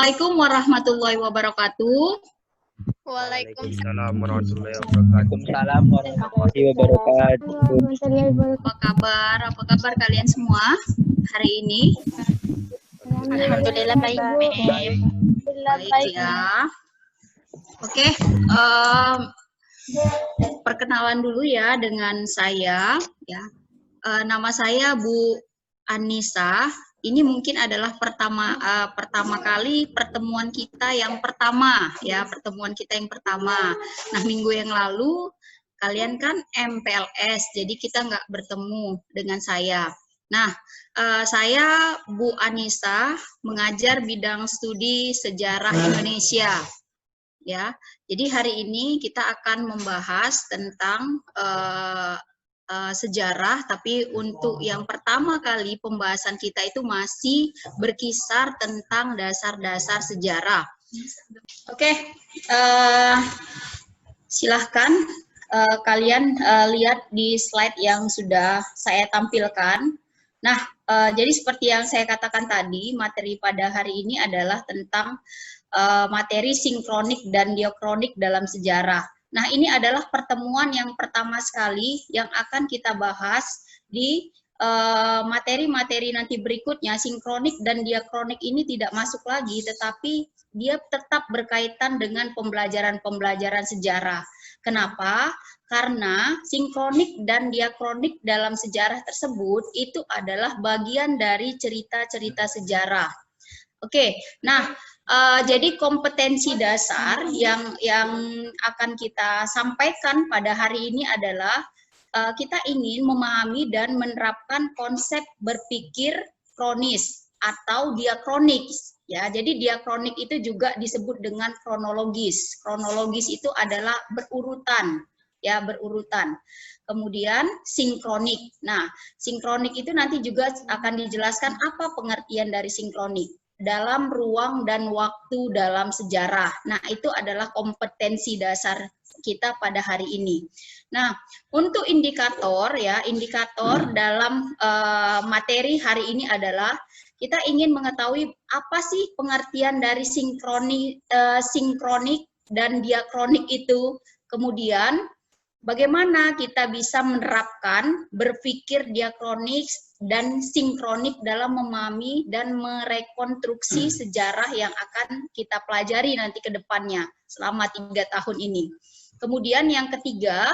Assalamualaikum warahmatullahi wabarakatuh. Waalaikumsalam warahmatullahi wabarakatuh. Waalaikumsalam warahmatullahi wabarakatuh. Apa kabar? Apa kabar kalian semua hari ini? Alhamdulillah baik, Mem. Baik ya. Oke, perkenalan dulu ya dengan saya. Ya, nama saya Bu Anissa. Ini mungkin adalah pertama kali pertemuan kita yang pertama, ya, pertemuan kita yang pertama. Nah, minggu yang lalu kalian kan MPLS, jadi kita nggak bertemu dengan saya. Nah, saya Bu Anissa, mengajar bidang studi sejarah Indonesia. Ya, jadi hari ini kita akan membahas tentang sejarah, tapi untuk yang pertama kali pembahasan kita itu masih berkisar tentang dasar-dasar sejarah. Oke, silahkan kalian lihat di slide yang sudah saya tampilkan. Nah, jadi seperti yang saya katakan tadi, materi pada hari ini adalah tentang materi sinkronik dan diakronik dalam sejarah. Nah, ini adalah pertemuan yang pertama sekali yang akan kita bahas di materi-materi nanti berikutnya. Sinkronik dan diakronik ini tidak masuk lagi, tetapi dia tetap berkaitan dengan pembelajaran-pembelajaran sejarah. Kenapa? Karena sinkronik dan diakronik dalam sejarah tersebut itu adalah bagian dari cerita-cerita sejarah. Oke, nah, jadi kompetensi dasar yang akan kita sampaikan pada hari ini adalah kita ingin memahami dan menerapkan konsep berpikir kronis atau diakronik. Ya, jadi diakronik itu juga disebut dengan kronologis. Kronologis itu adalah berurutan, ya, berurutan. Kemudian sinkronik. Nah, sinkronik itu nanti juga akan dijelaskan apa pengertian dari sinkronik dalam ruang dan waktu dalam sejarah. Nah, itu adalah kompetensi dasar kita pada hari ini. Nah, untuk indikator ya, indikator dalam materi hari ini adalah kita ingin mengetahui apa sih pengertian dari sinkronik dan diakronik itu. Kemudian bagaimana kita bisa menerapkan berpikir diakronik dan sinkronik dalam memahami dan merekonstruksi sejarah yang akan kita pelajari nanti ke depannya selama 3 tahun ini. Kemudian yang ketiga,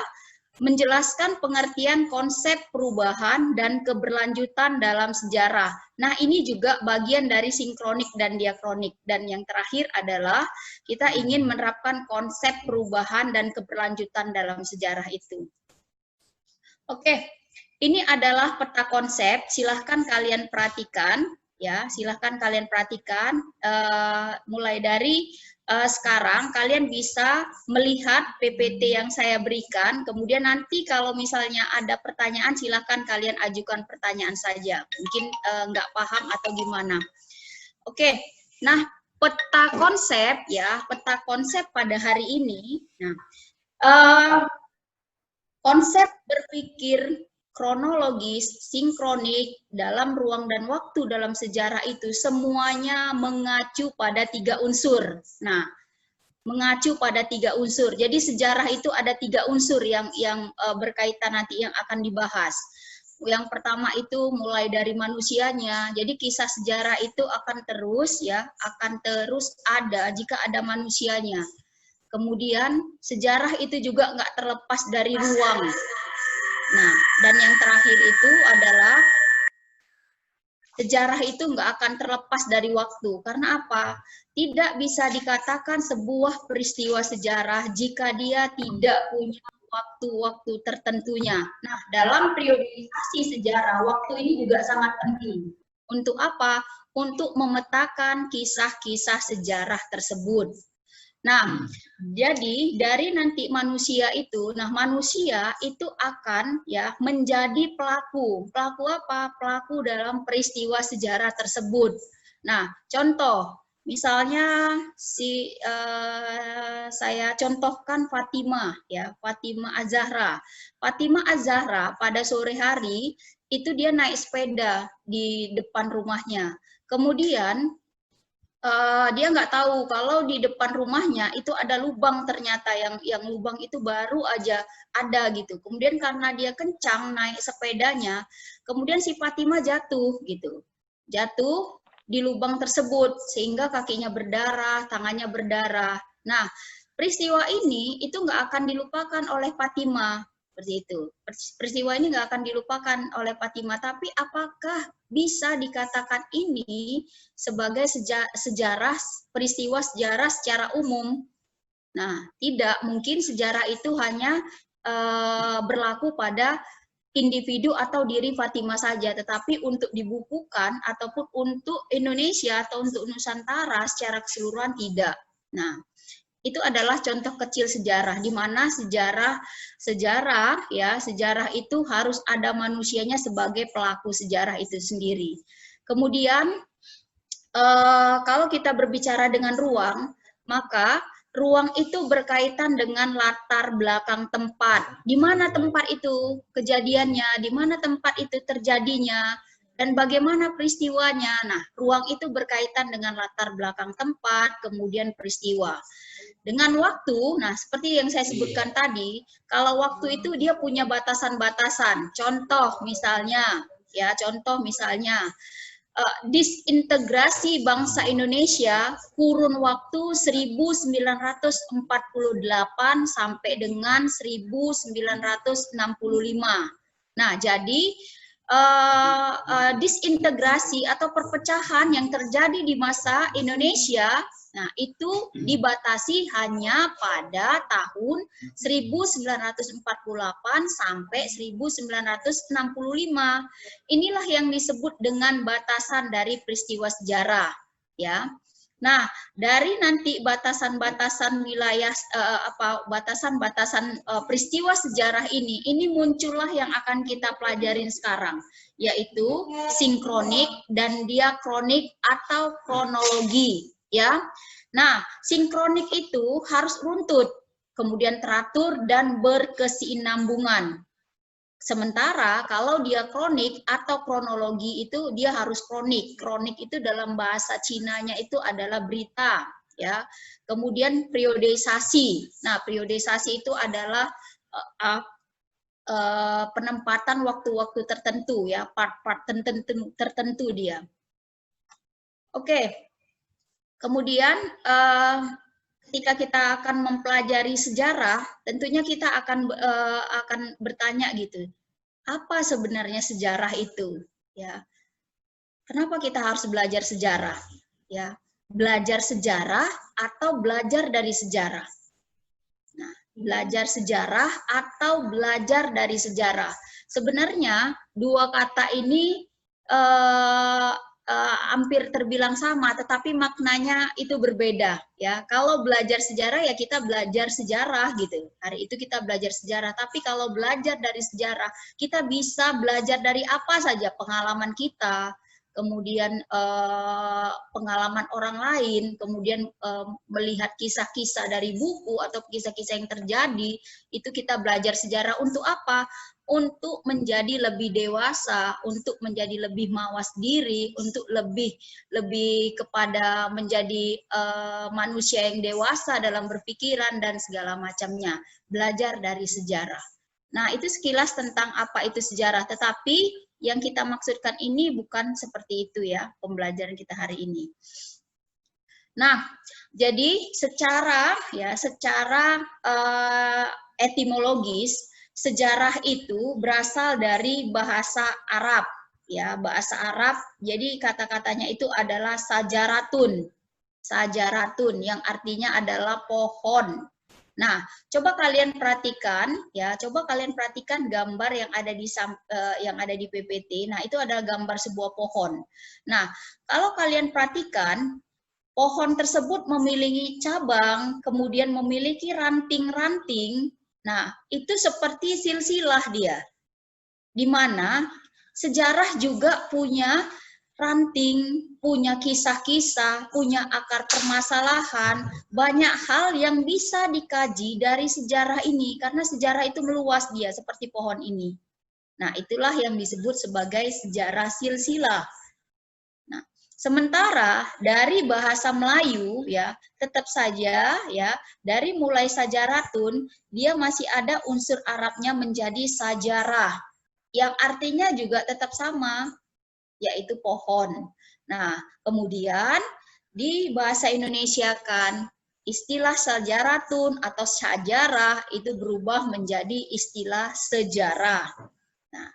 menjelaskan pengertian konsep perubahan dan keberlanjutan dalam sejarah. Nah, ini juga bagian dari sinkronik dan diakronik. Dan yang terakhir adalah kita ingin menerapkan konsep perubahan dan keberlanjutan dalam sejarah itu. Oke, ini adalah peta konsep. Silahkan kalian perhatikan, ya. Silahkan kalian perhatikan. Mulai dari sekarang kalian bisa melihat PPT yang saya berikan, kemudian nanti kalau misalnya ada pertanyaan silahkan kalian ajukan pertanyaan saja, mungkin nggak paham atau gimana. Oke, nah peta konsep ya, peta konsep pada hari ini, nah konsep berpikir kronologis, sinkronik dalam ruang dan waktu dalam sejarah itu semuanya mengacu pada 3 unsur. Nah, mengacu pada 3 unsur. Jadi sejarah itu ada 3 unsur yang berkaitan nanti yang akan dibahas. Yang pertama itu mulai dari manusianya. Jadi kisah sejarah itu akan terus ya, akan terus ada jika ada manusianya. Kemudian sejarah itu juga nggak terlepas dari ruang. Nah, dan yang terakhir itu adalah sejarah itu nggak akan terlepas dari waktu. Karena apa? Tidak bisa dikatakan sebuah peristiwa sejarah jika dia tidak punya waktu-waktu tertentunya. Nah, dalam periodisasi sejarah, waktu ini juga sangat penting. Untuk apa? Untuk memetakan kisah-kisah sejarah tersebut. Nah, jadi dari nanti manusia itu, nah manusia itu akan ya menjadi pelaku. Pelaku apa? Pelaku dalam peristiwa sejarah tersebut. Nah, contoh, misalnya saya contohkan Fatimah ya, Fatimah Az-Zahra. Fatimah Az-Zahra pada sore hari itu dia naik sepeda di depan rumahnya. Kemudian dia nggak tahu kalau di depan rumahnya itu ada lubang, ternyata yang lubang itu baru aja ada gitu. Kemudian karena dia kencang naik sepedanya, kemudian si Fatimah jatuh gitu. Jatuh di lubang tersebut sehingga kakinya berdarah, tangannya berdarah. Nah, peristiwa ini itu nggak akan dilupakan oleh Fatimah. Seperti itu. Peristiwa ini nggak akan dilupakan oleh Fatimah, tapi apakah bisa dikatakan ini sebagai sejarah, peristiwa sejarah secara umum? Nah, tidak, mungkin sejarah itu hanya berlaku pada individu atau diri Fatimah saja, tetapi untuk dibukukan ataupun untuk Indonesia atau untuk Nusantara secara keseluruhan tidak. Nah, itu adalah contoh kecil sejarah, di mana sejarah itu harus ada manusianya sebagai pelaku sejarah itu sendiri. Kemudian kalau kita berbicara dengan ruang, maka ruang itu berkaitan dengan latar belakang tempat. Di mana tempat itu kejadiannya, di mana tempat itu terjadinya, dan bagaimana peristiwanya. Nah, ruang itu berkaitan dengan latar belakang tempat, kemudian peristiwa. Dengan waktu, nah seperti yang saya sebutkan tadi, kalau waktu itu dia punya batasan-batasan. Contoh misalnya, disintegrasi bangsa Indonesia kurun waktu 1948 sampai dengan 1965. Nah, jadi disintegrasi atau perpecahan yang terjadi di masa Indonesia, nah itu dibatasi hanya pada tahun 1948 sampai 1965. Inilah yang disebut dengan batasan dari peristiwa sejarah, ya. Nah, dari nanti batasan-batasan wilayah batasan-batasan peristiwa sejarah ini muncullah yang akan kita pelajarin sekarang, yaitu sinkronik dan diakronik atau kronologi, ya. Nah, sinkronik itu harus runtut, kemudian teratur dan berkesinambungan. Sementara kalau dia kronik atau kronologi itu dia harus kronik. Kronik itu dalam bahasa Cinanya itu adalah berita, ya. Kemudian periodisasi. Nah, periodisasi itu adalah penempatan waktu-waktu tertentu, ya, part-part tertentu dia. Oke. Kemudian ketika kita akan mempelajari sejarah, tentunya kita akan bertanya gitu, apa sebenarnya sejarah itu? Ya, kenapa kita harus belajar sejarah? Ya, belajar sejarah atau belajar dari sejarah? Nah, belajar sejarah atau belajar dari sejarah? Sebenarnya dua kata ini hampir terbilang sama, tetapi maknanya itu berbeda, ya. Kalau belajar sejarah ya kita belajar sejarah gitu. Hari itu kita belajar sejarah, tapi kalau belajar dari sejarah, kita bisa belajar dari apa saja, pengalaman kita, kemudian pengalaman orang lain, kemudian melihat kisah-kisah dari buku atau kisah-kisah yang terjadi, itu kita belajar sejarah untuk apa? Untuk menjadi lebih dewasa, untuk menjadi lebih mawas diri, untuk lebih kepada menjadi manusia yang dewasa dalam berpikiran dan segala macamnya. Belajar dari sejarah. Nah, itu sekilas tentang apa itu sejarah, tetapi yang kita maksudkan ini bukan seperti itu, ya, pembelajaran kita hari ini. Nah, jadi secara etimologis, sejarah itu berasal dari bahasa Arab, ya, bahasa Arab. Jadi kata-katanya itu adalah sajaratun, yang artinya adalah pohon. Nah, coba kalian perhatikan, ya, gambar yang ada di PPT. Nah, itu adalah gambar sebuah pohon. Nah, kalau kalian perhatikan, pohon tersebut memiliki cabang, kemudian memiliki ranting-ranting. Nah, itu seperti silsilah dia. Di mana sejarah juga punya ranting, punya kisah-kisah, punya akar permasalahan, banyak hal yang bisa dikaji dari sejarah ini, karena sejarah itu meluas dia, seperti pohon ini. Nah, itulah yang disebut sebagai sejarah silsilah. Nah, Sementara dari bahasa Melayu ya, tetap saja ya, dari mulai sajaratun dia masih ada unsur Arabnya menjadi sajarah, yang artinya juga tetap sama, yaitu pohon. Nah, kemudian di bahasa Indonesia kan istilah sajaratun atau sajarah itu berubah menjadi istilah sejarah. Nah,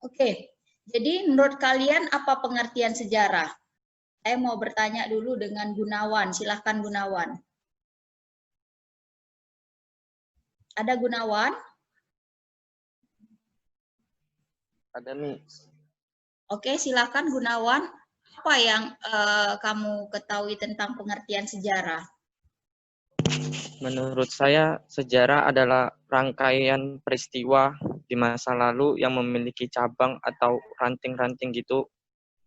oke. Jadi menurut kalian apa pengertian sejarah? Saya mau bertanya dulu dengan Gunawan. Silahkan Gunawan. Ada Gunawan? Ada nih. Oke, silahkan Gunawan. Apa yang kamu ketahui tentang pengertian sejarah? Menurut saya, sejarah adalah rangkaian peristiwa di masa lalu yang memiliki cabang atau ranting-ranting gitu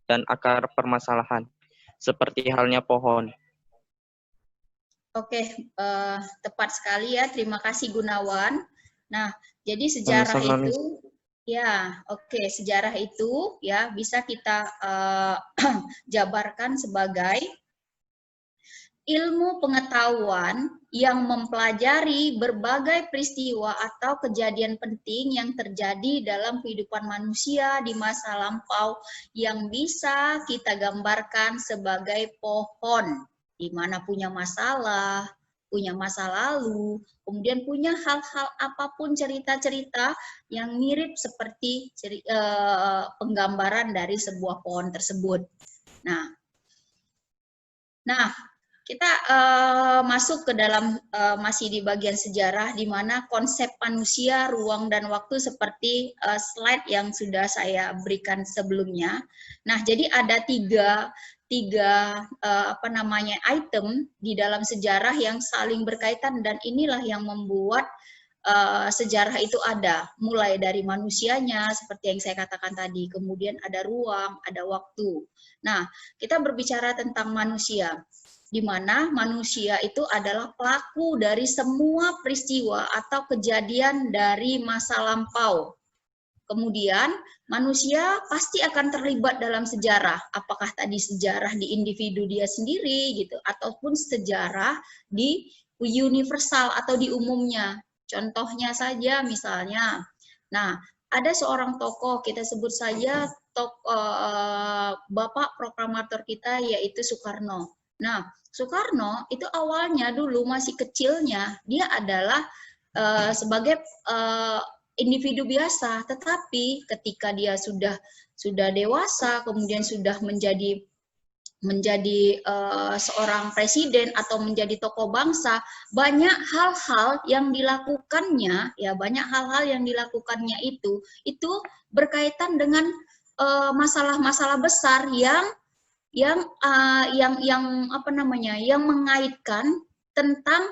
dan akar permasalahan, seperti halnya pohon. Oke, tepat sekali ya. Terima kasih Gunawan. Nah, jadi sejarah Sama-sama, Miss. itu, ya, oke, sejarah itu ya bisa kita jabarkan sebagai ilmu pengetahuan yang mempelajari berbagai peristiwa atau kejadian penting yang terjadi dalam kehidupan manusia di masa lampau yang bisa kita gambarkan sebagai pohon, di mana punya masalah, punya masa lalu, kemudian punya hal-hal apapun cerita-cerita yang mirip seperti penggambaran dari sebuah pohon tersebut. Nah, kita masuk ke dalam masih di bagian sejarah di mana konsep manusia, ruang dan waktu seperti slide yang sudah saya berikan sebelumnya. Nah, jadi ada tiga item di dalam sejarah yang saling berkaitan dan inilah yang membuat sejarah itu ada, mulai dari manusianya seperti yang saya katakan tadi, kemudian ada ruang, ada waktu. Nah, kita berbicara tentang manusia, di mana manusia itu adalah pelaku dari semua peristiwa atau kejadian dari masa lampau. Kemudian manusia pasti akan terlibat dalam sejarah, apakah tadi sejarah di individu dia sendiri gitu, ataupun sejarah di universal atau di umumnya. Contohnya saja misalnya, nah ada seorang tokoh, kita sebut saja Bapak proklamator kita yaitu Soekarno. Nah, Soekarno itu awalnya dulu masih kecilnya, dia adalah sebagai individu biasa, tetapi ketika dia sudah dewasa, kemudian sudah menjadi seorang presiden atau menjadi tokoh bangsa, banyak hal-hal yang dilakukannya, ya banyak hal-hal yang dilakukannya itu berkaitan dengan masalah-masalah besar yang mengaitkan tentang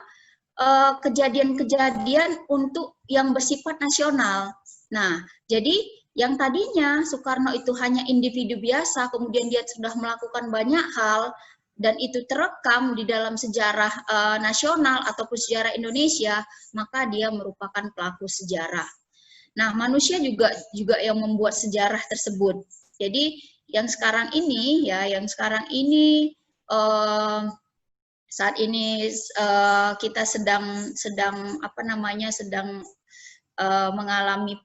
kejadian-kejadian untuk yang bersifat nasional. Nah, jadi yang tadinya Soekarno itu hanya individu biasa, kemudian dia sudah melakukan banyak hal dan itu terekam di dalam sejarah nasional ataupun sejarah Indonesia, maka dia merupakan pelaku sejarah. Nah, manusia juga yang membuat sejarah tersebut. Jadi yang sekarang ini saat ini kita sedang mengalami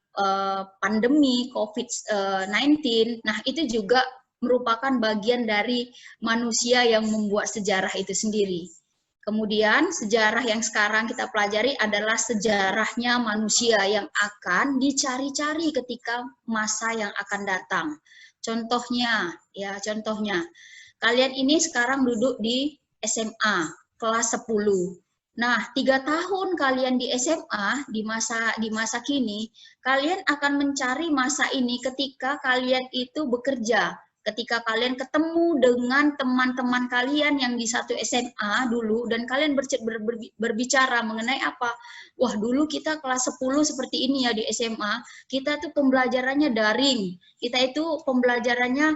pandemi COVID-19. Nah, itu juga merupakan bagian dari manusia yang membuat sejarah itu sendiri. Kemudian sejarah yang sekarang kita pelajari adalah sejarahnya manusia yang akan dicari-cari ketika masa yang akan datang. Contohnya, kalian ini sekarang duduk di SMA kelas 10. Nah, 3 tahun kalian di SMA di masa kini, kalian akan mencari masa ini ketika kalian itu bekerja, ketika kalian ketemu dengan teman-teman kalian yang di satu SMA dulu dan kalian berbicara mengenai apa? Wah, dulu kita kelas 10 seperti ini ya di SMA, kita tuh pembelajarannya daring. Kita itu pembelajarannya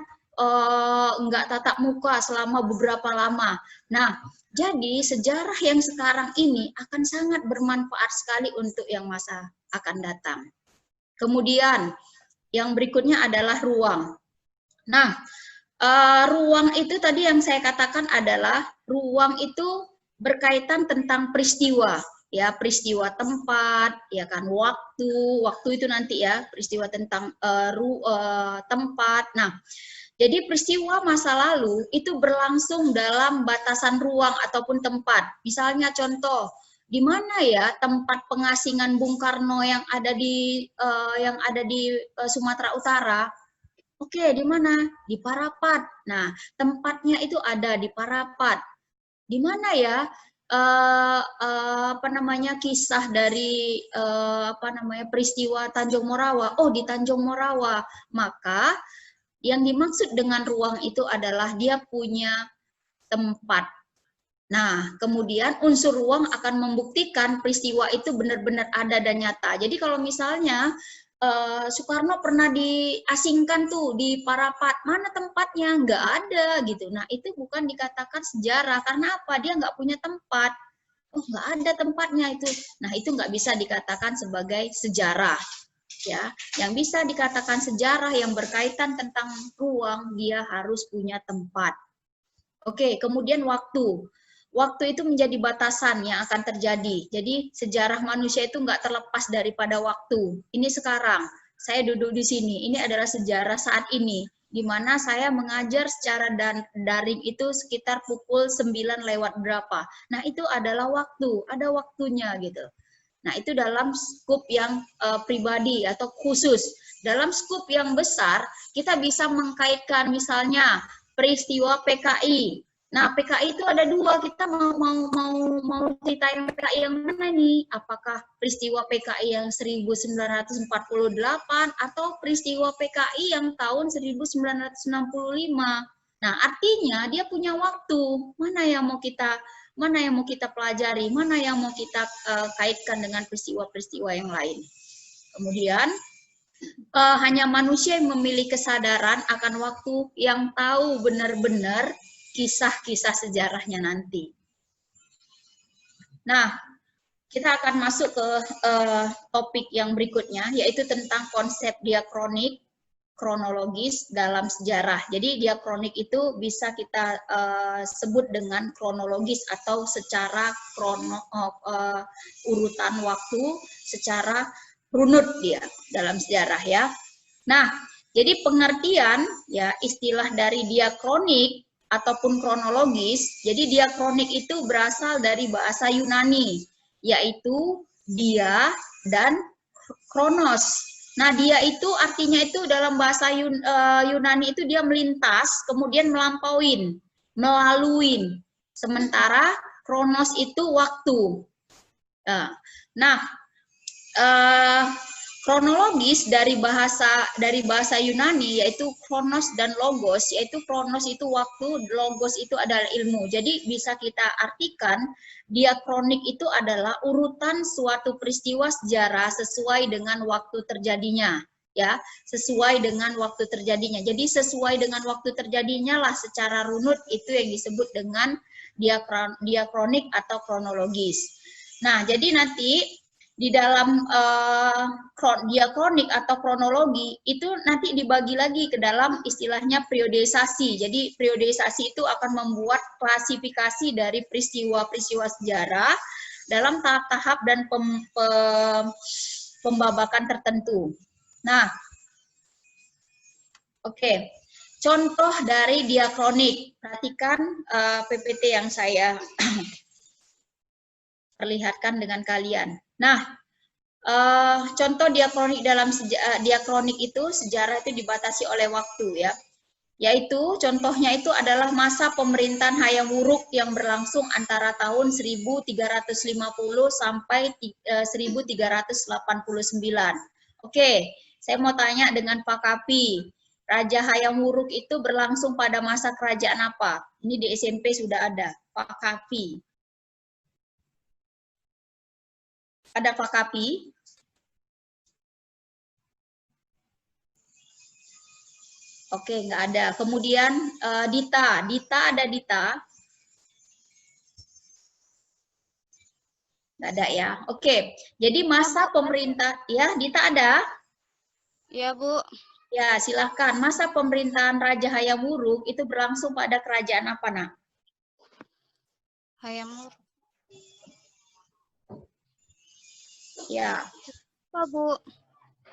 enggak tatap muka selama beberapa lama. Nah, jadi sejarah yang sekarang ini akan sangat bermanfaat sekali untuk yang masa akan datang. Kemudian yang berikutnya adalah ruang. Nah, ruang itu tadi yang saya katakan adalah ruang itu berkaitan tentang peristiwa, ya, peristiwa tempat, ya kan, waktu itu nanti ya, peristiwa tentang tempat. Nah, jadi peristiwa masa lalu itu berlangsung dalam batasan ruang ataupun tempat. Misalnya contoh, di mana ya tempat pengasingan Bung Karno yang ada di Sumatera Utara? Oke, di mana? Di Parapat. Nah, tempatnya itu ada di Parapat. Di mana ya? Kisah dari peristiwa Tanjung Morawa? Oh, di Tanjung Morawa. Maka yang dimaksud dengan ruang itu adalah dia punya tempat. Nah, kemudian unsur ruang akan membuktikan peristiwa itu benar-benar ada dan nyata. Jadi kalau misalnya Soekarno pernah diasingkan tuh di Parapat, mana tempatnya? Nggak ada gitu. Nah, itu bukan dikatakan sejarah. Karena apa? Dia nggak punya tempat. Oh, nggak ada tempatnya itu. Nah, itu nggak bisa dikatakan sebagai sejarah. Ya, yang bisa dikatakan sejarah yang berkaitan tentang ruang, dia harus punya tempat. Oke, kemudian waktu. Waktu itu menjadi batasan yang akan terjadi. Jadi sejarah manusia itu nggak terlepas daripada waktu. Ini sekarang, saya duduk di sini. Ini adalah sejarah saat ini, di mana saya mengajar secara daring itu sekitar pukul 9 lewat berapa. Nah, itu adalah waktu, ada waktunya gitu. Nah, itu dalam skup yang pribadi atau khusus. Dalam skup yang besar, kita bisa mengkaitkan misalnya peristiwa PKI. Nah, PKI itu ada dua. Kita mau cerita yang PKI yang mana nih? Apakah peristiwa PKI yang 1948 atau peristiwa PKI yang tahun 1965? Nah, artinya dia punya waktu. Mana yang mau kita pelajari, mana yang mau kita kaitkan dengan peristiwa-peristiwa yang lain. Kemudian hanya manusia yang memiliki kesadaran akan waktu yang tahu benar-benar kisah-kisah sejarahnya nanti. Nah, kita akan masuk ke topik yang berikutnya, yaitu tentang konsep diakronik kronologis dalam sejarah. Jadi diakronik itu bisa kita sebut dengan kronologis atau secara urutan waktu, secara runut dia dalam sejarah ya. Nah, jadi pengertian ya istilah dari diakronik ataupun kronologis. Jadi diakronik itu berasal dari bahasa Yunani, yaitu dia dan kronos. Nah, dia itu artinya itu dalam bahasa Yunani itu dia melintas, kemudian melampauin, melaluin. Sementara kronos itu waktu. Nah, kronologis dari bahasa Yunani yaitu kronos dan logos, yaitu kronos itu waktu, logos itu adalah ilmu. Jadi bisa kita artikan diakronik itu adalah urutan suatu peristiwa sejarah sesuai dengan waktu terjadinya, ya, sesuai dengan waktu terjadinya. Jadi sesuai dengan waktu terjadinya lah secara runut itu yang disebut dengan diakronik atau kronologis. Nah, jadi nanti di dalam diakronik atau kronologi itu nanti dibagi lagi ke dalam istilahnya periodisasi. Jadi periodisasi itu akan membuat klasifikasi dari peristiwa-peristiwa sejarah dalam tahap-tahap dan pembabakan tertentu. Nah, oke. Contoh dari diakronik. Perhatikan PPT yang saya perlihatkan dengan kalian. Nah, contoh diakronik dalam diakronik itu sejarah itu dibatasi oleh waktu ya. Yaitu contohnya itu adalah masa pemerintahan Hayam Wuruk yang berlangsung antara tahun 1350 sampai 1389. Oke, saya mau tanya dengan Pak Kapi. Raja Hayam Wuruk itu berlangsung pada masa kerajaan apa? Ini di SMP sudah ada, Pak Kapi. Ada Pak Kapi? Oke, nggak ada. Kemudian Dita. Dita ada Dita? Nggak ada ya. Oke, jadi masa pemerintah, ya Dita ada? Ya, Bu. Ya, silahkan. Masa pemerintahan Raja Hayam Wuruk itu berlangsung pada kerajaan apa, Nak? Hayam Wuruk. Ya, Apa, Bu?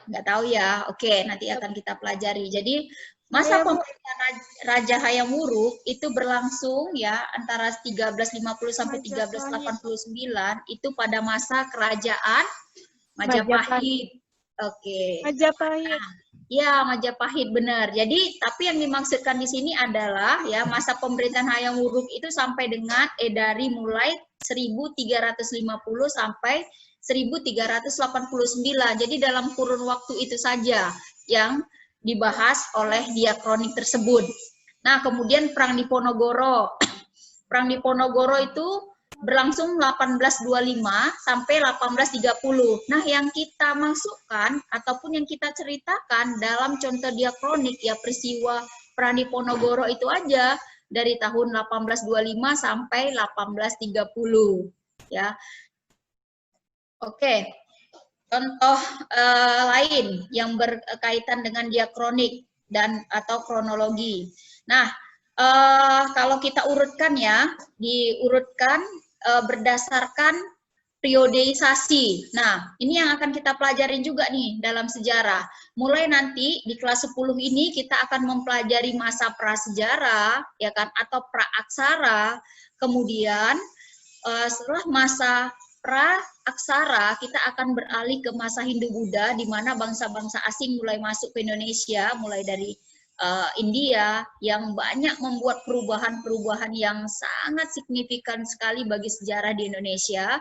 nggak tahu ya. Oke, nanti akan kita pelajari. Jadi, Iya, masa Bu. pemerintahan Raja Hayam Wuruk itu berlangsung ya antara 1350 sampai 1389 itu pada masa kerajaan Majapahit. Oke. Majapahit. Ya, Majapahit benar. Jadi, tapi yang dimaksudkan di sini adalah ya masa pemerintahan Hayam Wuruk itu sampai dengan dari mulai 1350 sampai 1389. Jadi dalam kurun waktu itu saja yang dibahas oleh diakronik tersebut. Nah, kemudian Perang Diponegoro. Perang Diponegoro itu berlangsung 1825 sampai 1830. Nah, yang kita masukkan ataupun yang kita ceritakan dalam contoh diakronik ya peristiwa Perang Diponegoro itu aja dari tahun 1825 sampai 1830 ya. Oke. Contoh lain yang berkaitan dengan diakronik dan atau kronologi. Nah, kalau kita urutkan ya, diurutkan berdasarkan periodeisasi. Nah, ini yang akan kita pelajarin juga nih dalam sejarah. Mulai nanti di kelas 10 ini kita akan mempelajari masa prasejarah, ya kan, atau praaksara. Kemudian setelah masa pra-aksara, kita akan beralih ke masa Hindu-Buddha, di mana bangsa-bangsa asing mulai masuk ke Indonesia, mulai dari India, yang banyak membuat perubahan-perubahan yang sangat signifikan sekali bagi sejarah di Indonesia.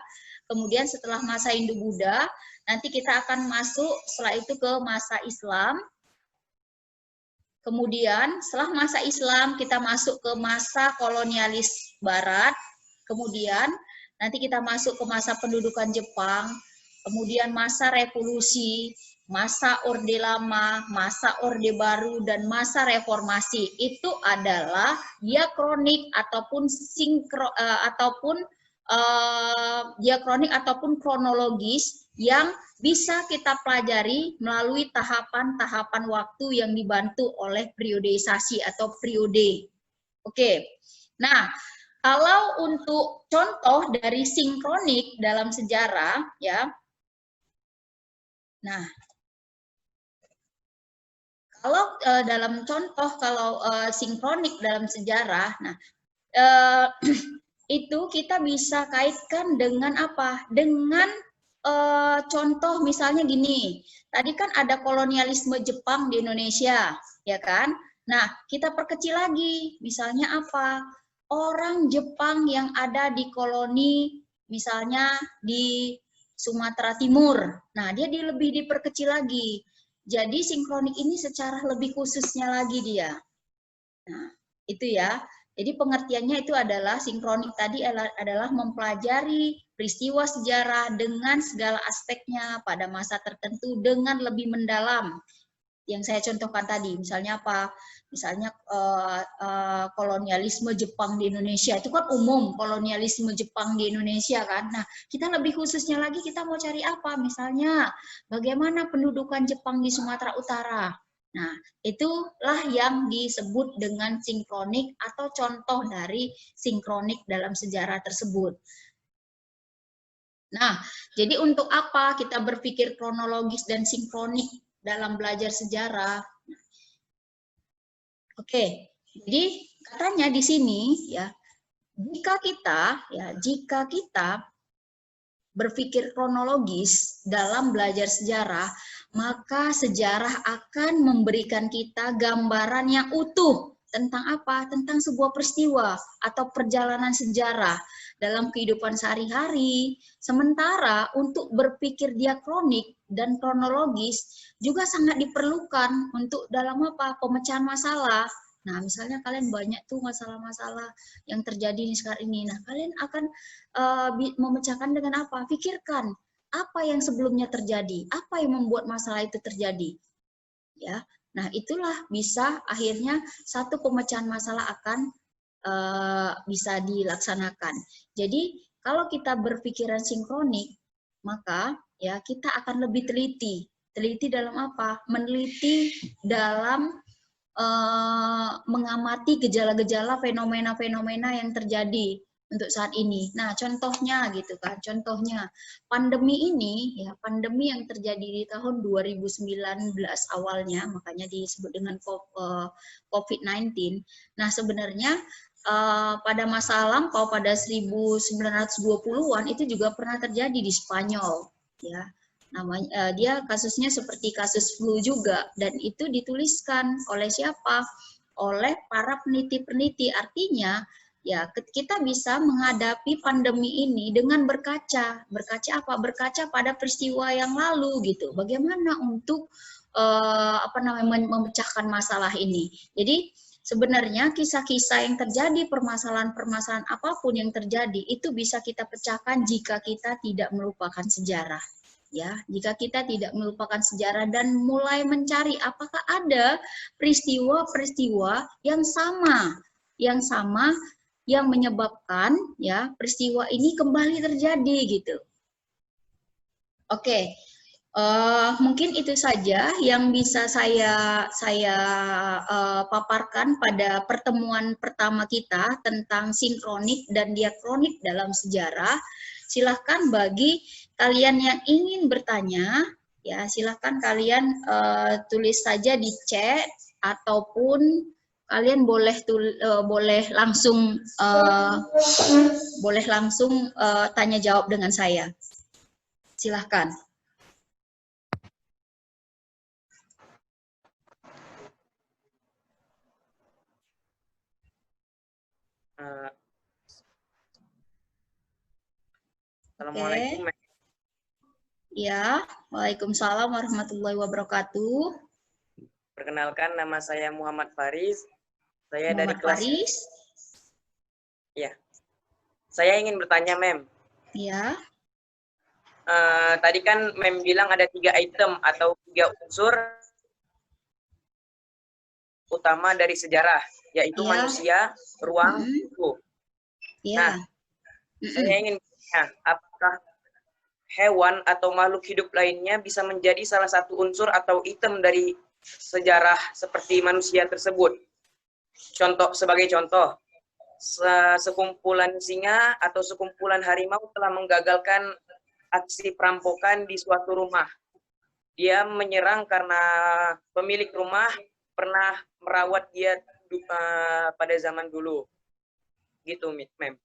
Kemudian setelah masa Hindu-Buddha, nanti kita akan masuk setelah itu ke masa Islam. Kemudian setelah masa Islam, kita masuk ke masa kolonialis Barat. Kemudian nanti kita masuk ke masa pendudukan Jepang, kemudian masa revolusi, masa Orde Lama, masa Orde Baru, dan masa reformasi. Itu adalah diakronik ataupun diakronik ataupun kronologis yang bisa kita pelajari melalui tahapan-tahapan waktu yang dibantu oleh periodeisasi atau periode. Oke. Nah, kalau untuk contoh dari sinkronik dalam sejarah, ya. Nah, kalau dalam contoh kalau sinkronik dalam sejarah, nah itu kita bisa kaitkan dengan apa? Dengan contoh misalnya gini. Tadi kan ada kolonialisme Jepang di Indonesia, ya kan? Nah, kita perkecil lagi. Misalnya apa? Orang Jepang yang ada di koloni, misalnya di Sumatera Timur. Nah, dia lebih diperkecil lagi. Jadi sinkronik ini secara lebih khususnya lagi dia. Nah, itu ya. Jadi pengertiannya itu adalah sinkronik tadi adalah mempelajari peristiwa sejarah dengan segala aspeknya pada masa tertentu dengan lebih mendalam. Yang saya contohkan tadi, misalnya apa? Misalnya kolonialisme Jepang di Indonesia, itu kan umum kolonialisme Jepang di Indonesia kan. Nah, kita lebih khususnya lagi kita mau cari apa? Misalnya bagaimana pendudukan Jepang di Sumatera Utara. Nah, itulah yang disebut dengan sinkronik atau contoh dari sinkronik dalam sejarah tersebut. Nah, jadi untuk apa kita berpikir kronologis dan sinkronik dalam belajar sejarah? Oke, jadi katanya di sini ya, jika kita berpikir kronologis dalam belajar sejarah, maka sejarah akan memberikan kita gambaran yang utuh tentang apa? Tentang sebuah peristiwa atau perjalanan sejarah dalam kehidupan sehari-hari. Sementara untuk berpikir diakronik dan kronologis juga sangat diperlukan untuk dalam apa? Pemecahan masalah. Nah, misalnya kalian banyak tuh masalah-masalah yang terjadi sekarang ini. Nah, kalian akan memecahkan dengan apa? Pikirkan apa yang sebelumnya terjadi, apa yang membuat masalah itu terjadi. Ya. Nah, itulah bisa akhirnya satu pemecahan masalah akan bisa dilaksanakan. Jadi, kalau kita berpikiran sinkronik, maka ya kita akan lebih teliti Teliti dalam apa? Meneliti dalam mengamati gejala-gejala fenomena-fenomena yang terjadi untuk saat ini. Nah, contohnya gitu kan, contohnya pandemi ini, ya pandemi yang terjadi di tahun 2019 awalnya, makanya disebut dengan COVID-19. Nah, sebenarnya pada masa lampau pada 1920-an itu juga pernah terjadi di Spanyol, ya. Namanya dia kasusnya seperti kasus flu juga, dan itu dituliskan oleh siapa? Oleh para peneliti-peneliti. Artinya ya kita bisa menghadapi pandemi ini dengan berkaca apa? Berkaca pada peristiwa yang lalu gitu. Bagaimana untuk memecahkan masalah ini. Jadi sebenarnya kisah-kisah yang terjadi, permasalahan-permasalahan apapun yang terjadi itu bisa kita pecahkan jika kita tidak melupakan sejarah. Ya, jika kita tidak melupakan sejarah dan mulai mencari apakah ada peristiwa-peristiwa yang sama yang menyebabkan ya peristiwa ini kembali terjadi gitu. Oke, mungkin itu saja yang bisa saya paparkan pada pertemuan pertama kita tentang sinkronik dan diakronik dalam sejarah. Silahkan bagi kalian yang ingin bertanya, ya silahkan kalian tulis saja di chat ataupun kalian boleh langsung tanya jawab dengan saya. Silahkan. Assalamualaikum. Ya, waalaikumsalam warahmatullahi wabarakatuh. Perkenalkan, nama saya Muhammad Faris. Saya Muhammad dari kelas. Faris. Ya, saya ingin bertanya, Mem. Ya. Tadi kan Mem bilang ada 3 item atau 3 unsur utama dari sejarah, yaitu manusia, ruang, waktu. Ya. Nah, saya ingin bertanya, apakah hewan atau makhluk hidup lainnya bisa menjadi salah satu unsur atau item dari sejarah seperti manusia tersebut? Sebagai contoh, sekumpulan singa atau sekumpulan harimau telah menggagalkan aksi perampokan di suatu rumah. Dia menyerang karena pemilik rumah pernah merawat dia pada zaman dulu. Gitu, Mem.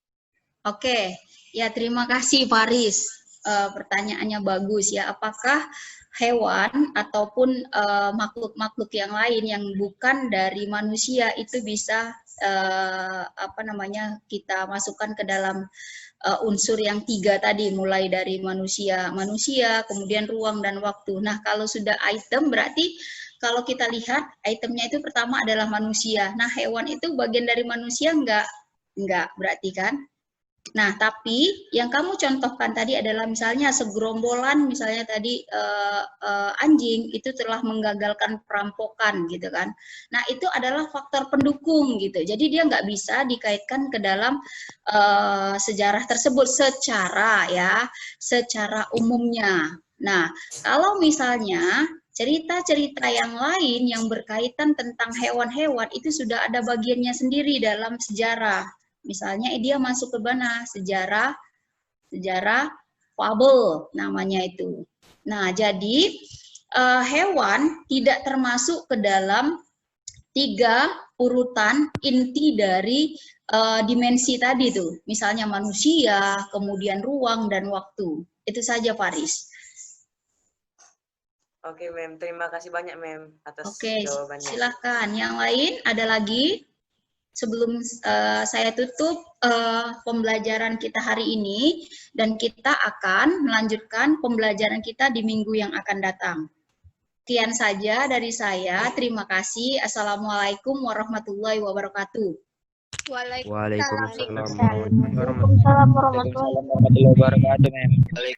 Oke, ya terima kasih Faris. Pertanyaannya bagus ya. Apakah hewan ataupun makhluk-makhluk yang lain yang bukan dari manusia itu bisa kita masukkan ke dalam unsur yang 3 tadi, mulai dari manusia, kemudian ruang dan waktu. Nah, kalau sudah item berarti kalau kita lihat itemnya itu pertama adalah manusia. Nah, hewan itu bagian dari manusia enggak berarti kan? Nah, tapi yang kamu contohkan tadi adalah misalnya segerombolan, misalnya tadi anjing itu telah menggagalkan perampokan gitu kan. Nah, itu adalah faktor pendukung gitu. Jadi dia nggak bisa dikaitkan ke dalam sejarah tersebut secara umumnya. Nah, kalau misalnya cerita-cerita yang lain yang berkaitan tentang hewan-hewan itu sudah ada bagiannya sendiri dalam sejarah. Misalnya dia masuk ke mana? Sejarah fabel namanya itu. Nah, jadi hewan tidak termasuk ke dalam 3 urutan inti dari dimensi tadi tuh. Misalnya manusia, kemudian ruang dan waktu. Itu saja Faris. Oke, Mem. Terima kasih banyak, Mem, atas jawabannya. Silakan. Yang lain ada lagi? Sebelum saya tutup pembelajaran kita hari ini, dan kita akan melanjutkan pembelajaran kita di minggu yang akan datang. Sekian saja dari saya. Terima kasih. Assalamualaikum warahmatullahi wabarakatuh. Waalaikumsalam Waalaikumsalam warahmatullahi wabarakatuh.